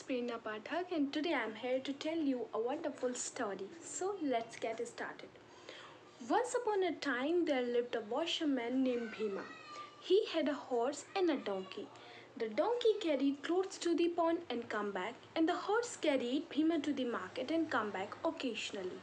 Prerna Pathak and today I am here to tell you a wonderful story. So let's get started. Once upon a time there lived a washerman named Bhima. He had a horse and a donkey. The donkey carried clothes to the pond and come back, and the horse carried Bhima to the market and come back occasionally.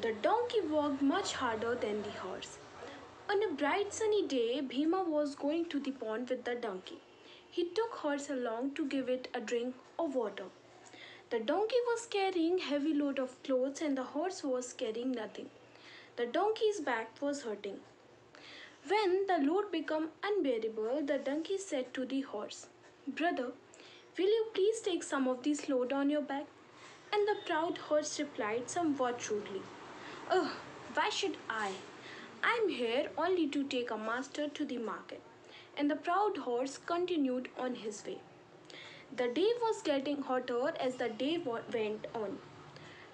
The donkey worked much harder than the horse. On a bright sunny day, Bhima was going to the pond with the donkey. He took horse along to give it a drink of water. The donkey was carrying heavy load of clothes and the horse was carrying nothing. The donkey's back was hurting. When the load became unbearable, the donkey said to the horse, "Brother, will you please take some of this load on your back?" And the proud horse replied somewhat rudely, "Oh, why should I? I'm here only to take a master to the market." And the proud horse continued on his way. The day was getting hotter as the day went on.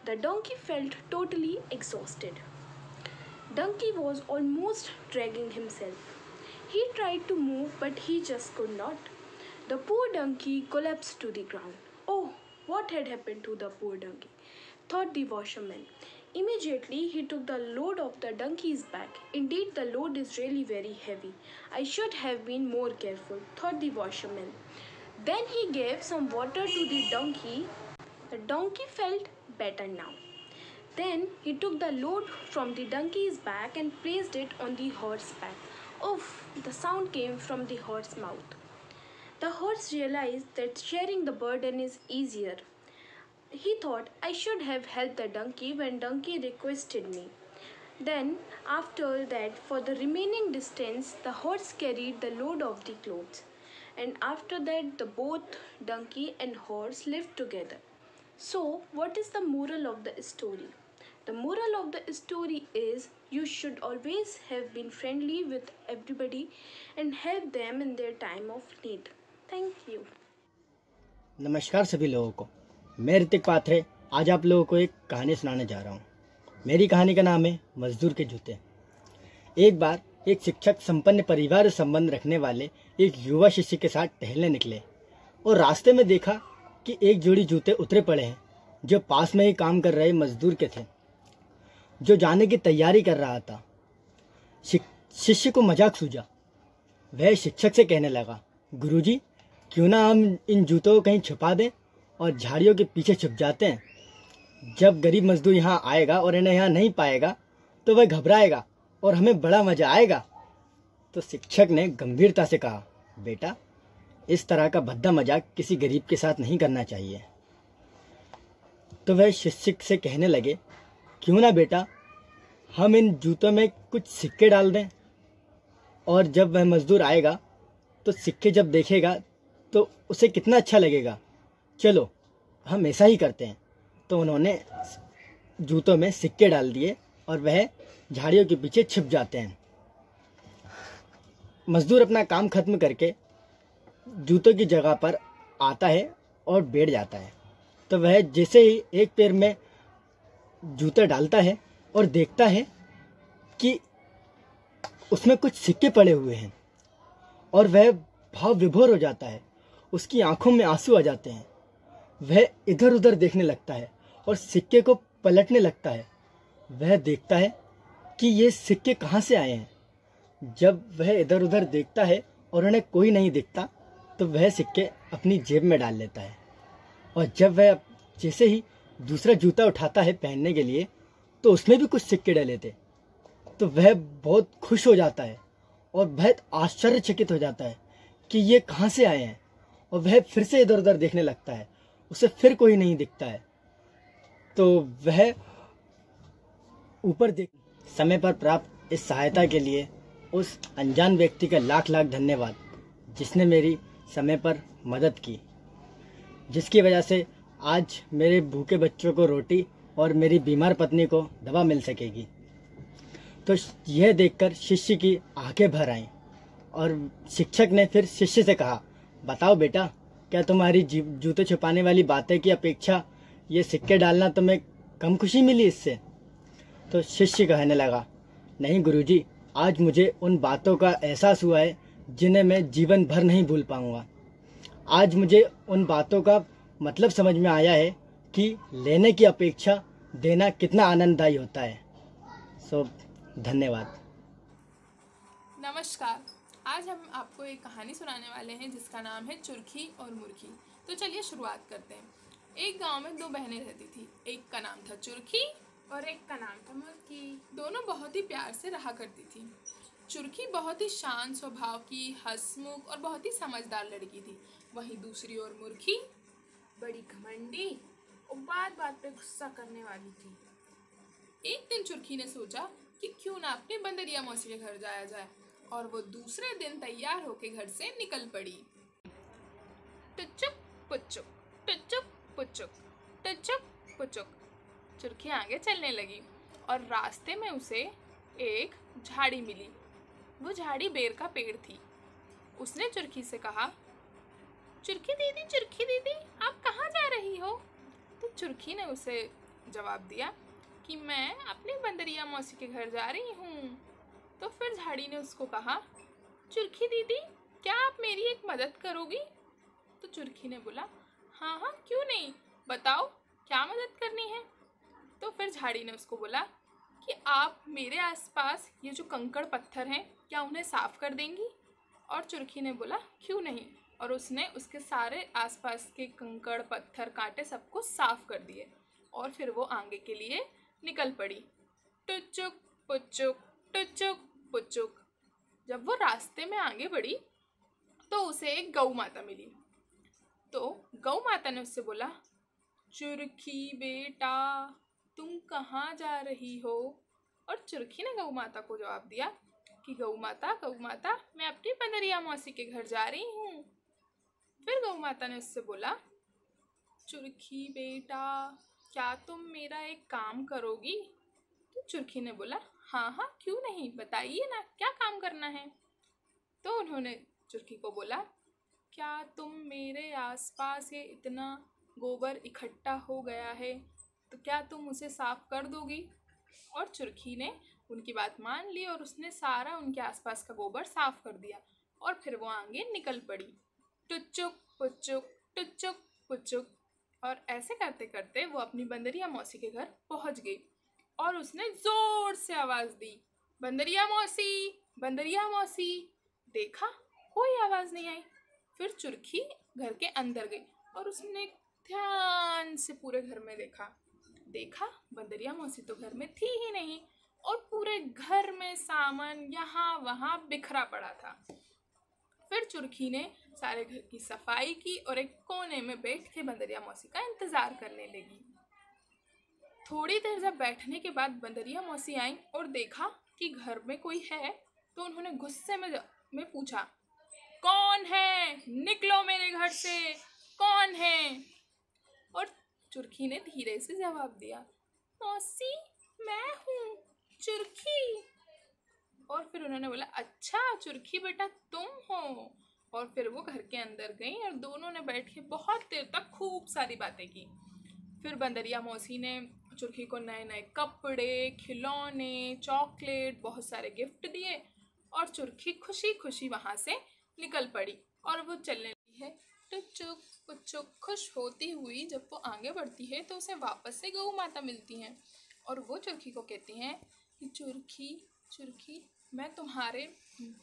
The donkey felt totally exhausted. Donkey was almost dragging himself. He tried to move but he just could not. The poor donkey collapsed to the ground. Oh, what had happened to the poor donkey? Thought the washerman. Immediately he took the load off the donkey's back. Indeed, the load is really very heavy. I should have been more careful, thought the washerman. Then he gave some water to the donkey. The donkey felt better now. Then he took the load from the donkey's back and placed it on the horse's back. Oof! The sound came from the horse's mouth. The horse realized that sharing the burden is easier. He thought, I should have helped the donkey when donkey requested me. Then, after that, for the remaining distance, the horse carried the load of the clothes. And after that, the both donkey and horse lived together. So, what is the moral of the story? The moral of the story is you should always have been friendly with everybody and help them in their time of need. Thank you. नमस्कार सभी लोगों को। मैं ऋतिक पात्रे आज आप लोगों को एक कहानी सुनाने जा रहा हूँ। मेरी कहानी का नाम है मजदूर के जूते। एक बार एक शिक्षक संपन्न परिवार से संबंध रखने वाले एक युवा शिष्य के साथ टहलने निकले और रास्ते में देखा कि एक जोड़ी जूते उतरे पड़े हैं जो पास में ही काम कर रहे मजदूर के थे, जो जाने की तैयारी कर रहा था। शिष्य को मजाक सूझा। वह शिक्षक से कहने लगा, गुरुजी, क्यों ना हम इन जूतों को कहीं छुपा दें और झाड़ियों के पीछे छुप जाते हैं। जब गरीब मजदूर यहाँ आएगा और इन्हें यहाँ नहीं पाएगा तो वह घबराएगा और हमें बड़ा मजा आएगा। तो शिक्षक ने गंभीरता से कहा, बेटा, इस तरह का भद्दा मजाक किसी गरीब के साथ नहीं करना चाहिए। तो वह शिक्षक से कहने लगे, क्यों ना बेटा, हम इन जूतों में कुछ सिक्के डाल दें और जब वह मजदूर आएगा तो सिक्के जब देखेगा तो उसे कितना अच्छा लगेगा। चलो हम ऐसा ही करते हैं। तो उन्होंने जूतों में सिक्के डाल दिए और वह झाड़ियों के पीछे छिप जाते हैं। मजदूर अपना काम खत्म करके जूतों की जगह पर आता है और बैठ जाता है। तो वह जैसे ही एक पैर में जूता डालता है और देखता है कि उसमें कुछ सिक्के पड़े हुए हैं और वह भाव विभोर हो जाता है। उसकी आंखों में आंसू आ जाते हैं। वह इधर उधर देखने लगता है और सिक्के को पलटने लगता है। वह देखता है कि ये सिक्के कहाँ से आए हैं। जब वह इधर उधर देखता है और उन्हें कोई नहीं दिखता तो वह सिक्के अपनी जेब में डाल लेता है। और जब वह जैसे ही दूसरा जूता उठाता है पहनने के लिए तो उसमें भी कुछ सिक्के डले थे। तो वह बहुत खुश हो जाता है और बहुत आश्चर्यचकित हो जाता है कि ये कहाँ से आए हैं। और वह फिर से इधर उधर देखने लगता है, उसे फिर कोई नहीं दिखता है। तो वह ऊपर देख समय पर प्राप्त इस सहायता के लिए उस अनजान व्यक्ति का लाख लाख धन्यवाद, जिसने मेरी समय पर मदद की, जिसकी वजह से आज मेरे भूखे बच्चों को रोटी और मेरी बीमार पत्नी को दवा मिल सकेगी। तो यह देखकर शिष्य की आंखें भर आईं और शिक्षक ने फिर शिष्य से कहा, बताओ बेटा, क्या तुम्हारी जूते छुपाने वाली बातें की अपेक्षा ये सिक्के डालना तुम्हें कम खुशी मिली इससे? तो शिष्य कहने लगा, नहीं गुरुजी, आज मुझे उन बातों का एहसास हुआ है जिन्हें मैं जीवन भर नहीं भूल पाऊंगा। आज मुझे उन बातों का मतलब समझ में आया है कि लेने की अपेक्षा देना कितना आनंददायी होता है। सो धन्यवाद। नमस्कार। आज हम आपको एक कहानी सुनाने वाले हैं जिसका नाम है चुरखी और मुर्गी। तो चलिए शुरुआत करते हैं। एक गांव में दो बहनें रहती थी। एक का नाम था चुरखी और एक का नाम था मुर्गी। दोनों बहुत ही प्यार से रहा करती थी। चुरखी बहुत ही शांत स्वभाव की, हंसमुख और बहुत ही समझदार लड़की थी। वहीं दूसरी ओर मुर्गी बड़ी घमंडी और बात बात पे गुस्सा करने वाली थी। एक दिन चुरखी ने सोचा कि क्यों ना अपनी बंदरिया मौसी के घर जाया जाए, और वो दूसरे दिन तैयार होकर घर से निकल पड़ी। टुचुक पुचुक, टुचुक पुचुक, टुचुक पुचुक। चुरखी आगे चलने लगी और रास्ते में उसे एक झाड़ी मिली। वो झाड़ी बेर का पेड़ थी। उसने चुरखी से कहा, चुरखी दीदी, आप कहाँ जा रही हो? तो चुरखी ने उसे जवाब दिया कि मैं अपनी बंदरिया मौसी के घर जा रही हूँ। तो फिर झाड़ी ने उसको कहा, चुरखी दीदी, क्या आप मेरी एक मदद करोगी? तो चुरखी ने बोला, हाँ हाँ, क्यों नहीं, बताओ क्या मदद करनी है। तो फिर झाड़ी ने उसको बोला कि आप मेरे आसपास ये जो कंकड़ पत्थर हैं, क्या उन्हें साफ़ कर देंगी? और चुरखी ने बोला, क्यों नहीं। और उसने उसके सारे आसपास के कंकड़ पत्थर कांटे सबको साफ़ कर दिए और फिर वो आगे के लिए निकल पड़ी। टुचुक पुचुक, टुचुक पुचुक। जब वो रास्ते में आगे बढ़ी तो उसे एक गौ माता मिली। तो गौ माता ने उससे बोला, चुरखी बेटा, तुम कहाँ जा रही हो? और चुरखी ने गौ माता को जवाब दिया कि गौ माता, मैं अपनी बंदरिया मौसी के घर जा रही हूँ। फिर गौ माता ने उससे बोला, चुरखी बेटा, क्या तुम मेरा एक काम करोगी? तो चुरखी ने बोला, हाँ हाँ, क्यों नहीं, बताइए ना, क्या काम करना है। तो उन्होंने चुरखी को बोला, क्या तुम मेरे आसपास ये इतना गोबर इकट्ठा हो गया है, तो क्या तुम उसे साफ कर दोगी? और चुरखी ने उनकी बात मान ली और उसने सारा उनके आसपास का गोबर साफ कर दिया और फिर वो आगे निकल पड़ी। टुचुक पुचुक, टुचुक पुचुक। और ऐसे करते करते वो अपनी बंदरिया मौसी के घर पहुंच गई और उसने जोर से आवाज दी, बंदरिया मौसी, बंदरिया मौसी। देखा, कोई आवाज नहीं आई। फिर चुरखी घर के अंदर गई और उसने ध्यान से पूरे घर में देखा बंदरिया मौसी तो घर में थी ही नहीं और पूरे घर में सामान यहाँ वहाँ बिखरा पड़ा था। फिर चुरखी ने सारे घर की सफाई की और एक कोने में बैठ के बंदरिया मौसी का इंतजार करने लगी। थोड़ी देर जब बैठने के बाद बंदरिया मौसी आई और देखा कि घर में कोई है, तो उन्होंने गुस्से में पूछा, कौन है? निकलो मेरे घर से, कौन है? और चुरखी ने धीरे से जवाब दिया, मौसी, मैं हूँ चुरखी। और फिर उन्होंने बोला, अच्छा चुरखी बेटा, तुम हो? और फिर वो घर के अंदर गई और दोनों ने बैठ के बहुत देर तक खूब सारी बातें की। फिर बंदरिया मौसी ने चुरखी को नए नए कपड़े, खिलौने, चॉकलेट, बहुत सारे गिफ्ट दिए और चुरखी खुशी खुशी वहाँ से निकल पड़ी और वो चलने लगी है। टुचुक पुचुक। खुश होती हुई जब वो आगे बढ़ती है तो उसे वापस से गौ माता मिलती हैं और वो चुरखी को कहती हैं कि चुरखी, चुरखी,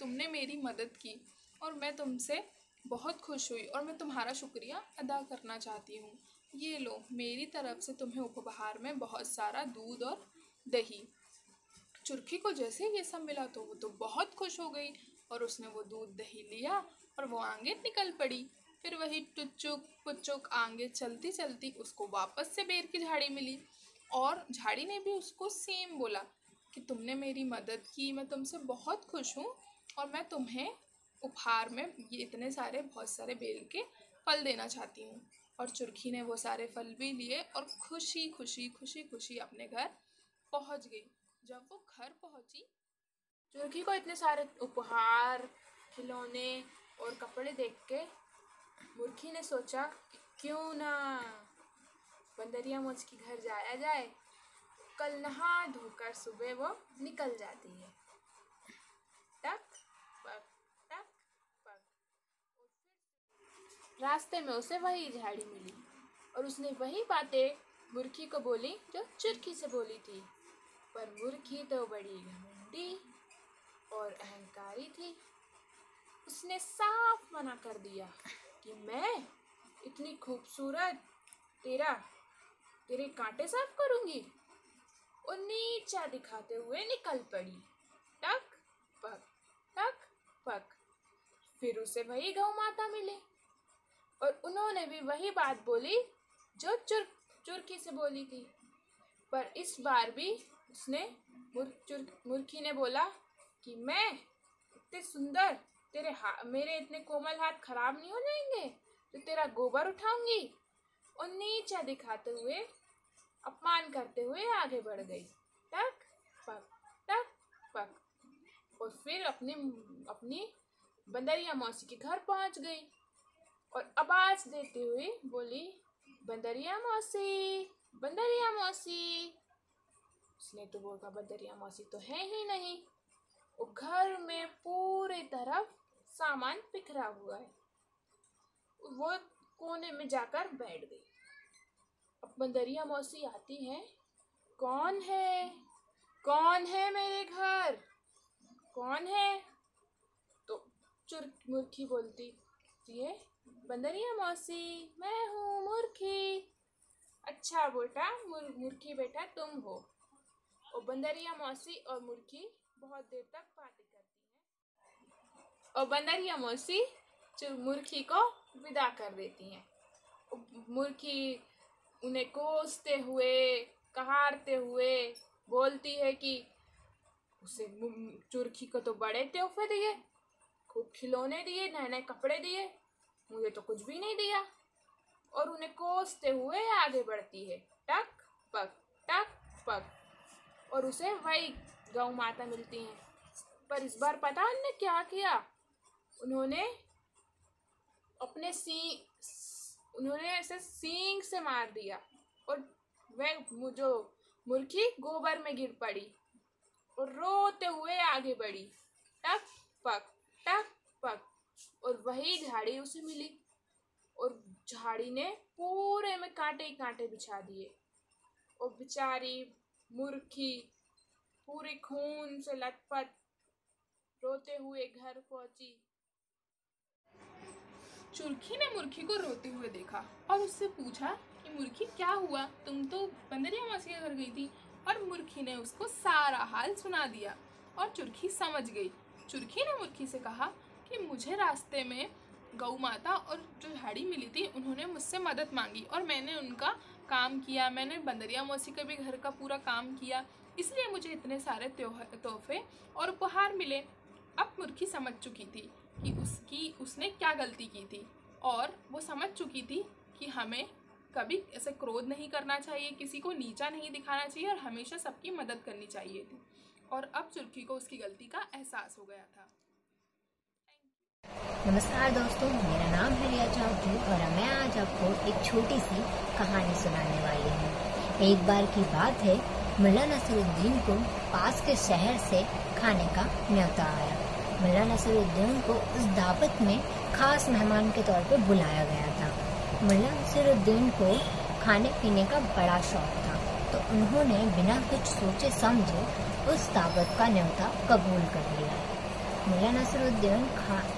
तुमने मेरी मदद की और मैं तुमसे बहुत खुश हुई और मैं तुम्हारा शुक्रिया अदा करना चाहती हूँ। ये लो, मेरी तरफ से तुम्हें उपहार में बहुत सारा दूध और दही। चुरखी को जैसे ये सब मिला तो वो तो बहुत खुश हो गई और उसने वो दूध दही लिया और वो आगे निकल पड़ी। फिर वही टुचुक पुचुक आगे चलती चलती उसको वापस से बेर की झाड़ी मिली और झाड़ी ने भी उसको सेम बोला कि तुमने मेरी मदद की, मैं तुमसे बहुत खुश हूँ और मैं तुम्हें उपहार में ये इतने सारे बहुत सारे बेर के फल देना चाहती हूँ। और चुरखी ने वो सारे फल भी लिए और खुशी खुशी खुशी खुशी अपने घर पहुँच गई। जब वो घर पहुँची, चुरखी को इतने सारे उपहार, खिलौने और कपड़े देख के मुर्गी ने सोचा कि क्यों ना बंदरिया मौसी के घर जाया जाए। कल नहा धोकर सुबह वो निकल जाती है। टक पक, टक पक। रास्ते में उसे वही झाड़ी मिली। और उसने वही बातें मुर्खी को बोली जो चुरखी से बोली थी। पर मुर्खी तो बड़ी घमंडी और अहंकारी थी। उसने साफ मना कर दिया कि मैं इतनी खूबसूरत तेरे कांटे साफ करूंगी। और नीचा दिखाते हुए निकल पड़ी। टक पक टक पक। फिर उसे वही गौ माता मिले और उन्होंने भी वही बात बोली जो चुरखी से बोली थी। पर इस बार भी उसने मुर्खी ने बोला कि मैं इतने सुंदर मेरे इतने कोमल हाथ खराब नहीं हो जाएंगे तो तेरा गोबर उठाऊंगी। और नीचा दिखाते हुए अपमान करते हुए आगे बढ़ गई। टक पक। और फिर अपनी बंदरिया मौसी के घर पहुंच गई और आवाज देते हुए बोली, बंदरिया मौसी, बंदरिया मौसी। उसने तो बोला बंदरिया मौसी तो है ही नहीं। वो घर में पूरे तरफ सामान बिखरा हुआ है। वो कोने में जाकर बैठ गई। अब बंदरिया मौसी आती है, कौन है मेरे घर, कौन है? तो मुर्खी बोलती है, बंदरिया मौसी मैं हूँ मुर्खी। अच्छा बेटा, मुर्खी बेटा तुम हो। और बंदरिया मौसी और मुर्खी बहुत देर तक बातें करती हैं और बंदरिया मौसी मुर्खी को विदा कर देती हैं। मुर्खी उन्हें कोसते हुए कहारते हुए बोलती है कि उसे चुरखी को तो बड़े तोहफे दिए, खूब खिलौने दिए, नए नए कपड़े दिए, मुझे तो कुछ भी नहीं दिया। और उन्हें कोसते हुए आगे बढ़ती है। टक पक। और उसे वही गौ माता मिलती हैं। पर इस बार पता उन्होंने क्या किया, उन्होंने ऐसे सींग से मार दिया और वह जो मुर्खी गोबर में गिर पड़ी और रोते हुए आगे बढ़ी। टक पक। और वही झाड़ी उसे मिली और झाड़ी ने पूरे में कांटे ही कांटे बिछा दिए और बेचारी मुर्खी पूरे खून से लथपथ रोते हुए घर पहुंची। चुरखी ने मुर्खी को रोते हुए देखा और उससे पूछा कि मुर्खी क्या हुआ, तुम तो बंदरिया मौसी के घर गई थी। और मुर्खी ने उसको सारा हाल सुना दिया और चुरखी समझ गई। चुरखी ने मुर्खी से कहा कि मुझे रास्ते में गौ माता और जो झाड़ी मिली थी उन्होंने मुझसे मदद मांगी और मैंने उनका काम किया, मैंने बंदरिया मौसी के भी घर का पूरा काम किया, इसलिए मुझे इतने सारे तोहफे और उपहार मिले। अब मुर्खी समझ चुकी थी कि उसने क्या गलती की थी और वो समझ चुकी थी कि हमें कभी ऐसे क्रोध नहीं करना चाहिए, किसी को नीचा नहीं दिखाना चाहिए और हमेशा सबकी मदद करनी चाहिए थी। और अब चुरखी को उसकी गलती का एहसास हो गया था। नमस्कार दोस्तों, मेरा नाम है रिया चौधरी और मैं आज आपको एक छोटी सी कहानी सुनाने वाली हूँ। एक बार की बात है, मुल्ला नसरुद्दीन को पास के शहर से खाने का न्योता आया। मुल्ला नसरुद्दीन को उस दावत में खास मेहमान के तौर पर बुलाया गया था। मुल्ला नसरुद्दीन को खाने पीने का बड़ा शौक था, तो उन्होंने बिना कुछ सोचे समझे उस दावत का न्योता कबूल कर लिया। मुल्ला नसरुद्दीन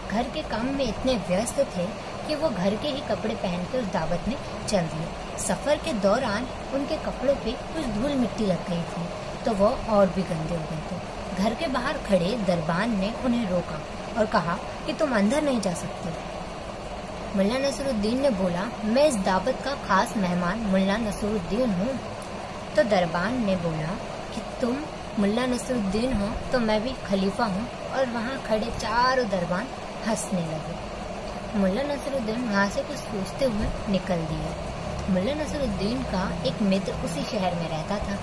घर के काम में इतने व्यस्त थे कि वो घर के ही कपड़े पहनकर उस दावत में चल दिए। सफर के दौरान उनके कपड़ों पे कुछ धूल मिट्टी लग गई थी, तो वो और भी गंदे हो गए थे। घर के बाहर खड़े दरबान ने उन्हें रोका और कहा कि तुम अंदर नहीं जा सकते। मुल्ला नसरुद्दीन ने बोला, मैं इस दावत का खास मेहमान मुल्ला नसरुद्दीन हूँ। तो दरबान ने बोला कि तुम मुल्ला नसरुद्दीन हो तो मैं भी खलीफा हूँ। और वहाँ खड़े चारों दरबान हंसने लगे। मुल्ला नसरुद्दीन वहाँ से कुछ सोचते हुए निकल दिए। मुल्ला नसरुद्दीन का एक मित्र उसी शहर में रहता था,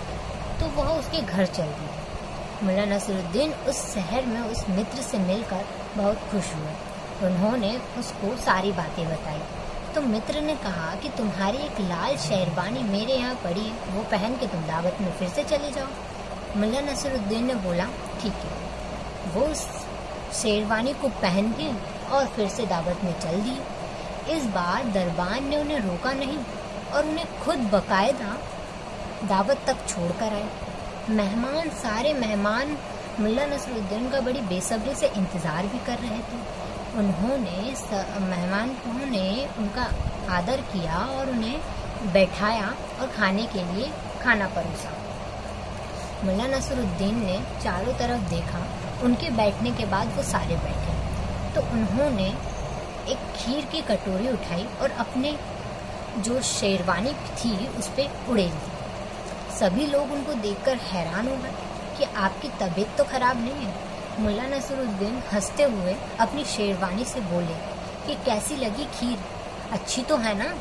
तो वह उसके घर चल गया। मुल्ला नसरुद्दीन उस शहर में उस मित्र से मिलकर बहुत खुश हुए। उन्होंने उसको सारी बातें बताई। तो मित्र ने कहा कि तुम्हारी एक लाल शेरवानी मेरे यहाँ पड़ी है, वो पहन के तुम दावत में फिर से चले जाओ। मुल्ला नसरुद्दीन ने बोला ठीक है। वो उस शेरवानी को पहन के और फिर से दावत में चल दिए। इस बार दरबान ने उन्हें रोका नहीं और उन्हें खुद बाकायदा दावत तक छोड़ कर आए। सारे मेहमान मुल्ला नसरुद्दीन का बड़ी बेसब्री से इंतज़ार भी कर रहे थे। मेहमानों ने उनका आदर किया और उन्हें बैठाया और खाने के लिए खाना परोसा। मुल्ला नसरुद्दीन ने चारों तरफ देखा। उनके बैठने के बाद वो सारे बैठे तो उन्होंने एक खीर की कटोरी उठाई और अपने जो शेरवानी थी उस पर उड़ेल दी। सभी लोग उनको देखकर हैरान हो गए कि आपकी तबीयत तो खराब नहीं है। मुल्ला नसरुद्दीन हंसते हुए अपनी शेरवानी से बोले कि कैसी लगी खीर, अच्छी तो है ना?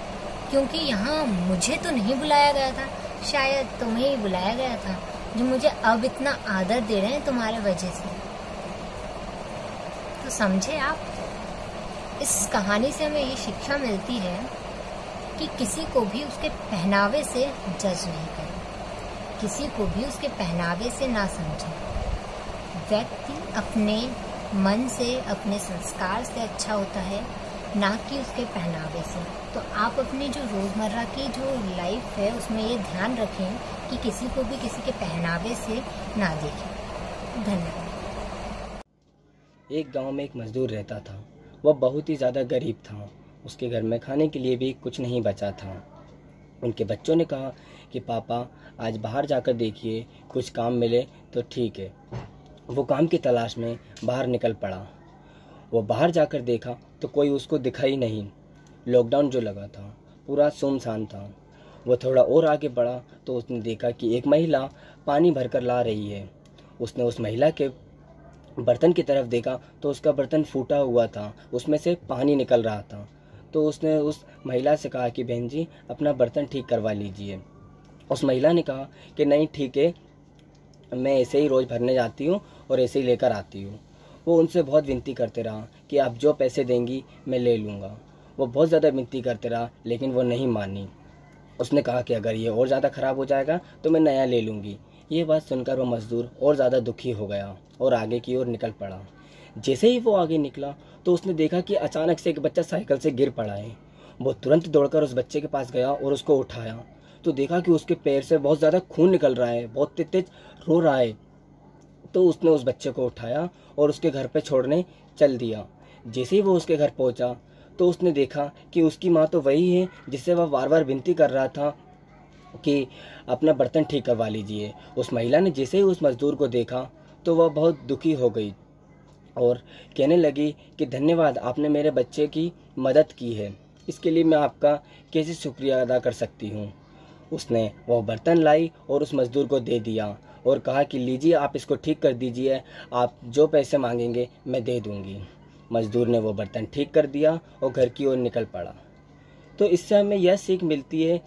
क्योंकि यहाँ मुझे तो नहीं बुलाया गया था, शायद तुम्हें ही बुलाया गया था जो मुझे अब इतना आदर दे रहे हैं तुम्हारे वजह से। तो समझे आप, इस कहानी से हमें ये शिक्षा मिलती है कि किसी को भी उसके पहनावे से जज नहीं करें, किसी को भी उसके पहनावे से ना समझें। व्यक्ति अपने मन से, अपने संस्कार से अच्छा होता है, ना कि उसके पहनावे से। तो आप अपनी जो रोज़मर्रा की जो लाइफ है उसमें ये ध्यान रखें कि किसी को भी किसी के पहनावे से ना देखें। धन्यवाद। एक गांव में एक मजदूर रहता था। वह बहुत ही ज़्यादा गरीब था। उसके घर में खाने के लिए भी कुछ नहीं बचा था। उनके बच्चों ने कहा कि पापा आज बाहर जाकर देखिए, कुछ काम मिले तो ठीक है। वो काम की तलाश में बाहर निकल पड़ा। वो बाहर जाकर देखा तो कोई उसको दिखा ही नहीं। लॉकडाउन जो लगा था पूरा सुनसान था। वो थोड़ा और आगे बढ़ा तो उसने देखा कि एक महिला पानी भरकर ला रही है। उसने उस महिला के बर्तन की तरफ देखा तो उसका बर्तन फूटा हुआ था, उसमें से पानी निकल रहा था। तो उसने उस महिला से कहा कि बहन जी अपना बर्तन ठीक करवा लीजिए। उस महिला ने कहा कि नहीं ठीक है, मैं ऐसे ही रोज़ भरने जाती हूँ और ऐसे ही लेकर आती हूँ। वो उनसे बहुत विनती करते रहा कि आप जो पैसे देंगी मैं ले लूँगा। वो बहुत ज़्यादा विनती करते रहा लेकिन वो नहीं मानी। उसने कहा कि अगर ये और ज़्यादा ख़राब हो जाएगा तो मैं नया ले लूँगी। ये बात सुनकर वो मज़दूर और ज़्यादा दुखी हो गया और आगे की ओर निकल पड़ा। जैसे ही वो आगे निकला तो उसने देखा कि अचानक से एक बच्चा साइकिल से गिर पड़ा है। वो तुरंत दौड़कर उस बच्चे के पास गया और उसको उठाया तो देखा कि उसके पैर से बहुत ज़्यादा खून निकल रहा है, बहुत तेज तेज रो रहा है। तो उसने उस बच्चे को उठाया और उसके घर पे छोड़ने चल दिया। जैसे ही वो उसके घर पहुंचा तो उसने देखा कि उसकी माँ तो वही है जिससे वह बार बार विनती कर रहा था कि अपना बर्तन ठीक करवा लीजिए। उस महिला ने जैसे ही उस मज़दूर को देखा तो वह बहुत दुखी हो गई और कहने लगी कि धन्यवाद, आपने मेरे बच्चे की मदद की है, इसके लिए मैं आपका कैसे शुक्रिया अदा कर सकती हूँ। उसने वह बर्तन लाई और उस मज़दूर को दे दिया और कहा कि लीजिए आप इसको ठीक कर दीजिए, आप जो पैसे मांगेंगे मैं दे दूँगी। मज़दूर ने वो बर्तन ठीक कर दिया और घर की ओर निकल पड़ा। तो इससे हमें यह सीख मिलती है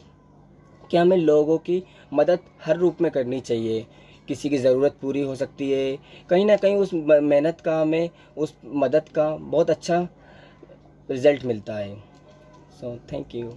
कि हमें लोगों की मदद हर रूप में करनी चाहिए। किसी की ज़रूरत पूरी हो सकती है, कहीं ना कहीं उस मेहनत का हमें, उस मदद का बहुत अच्छा रिज़ल्ट मिलता है। So thank you.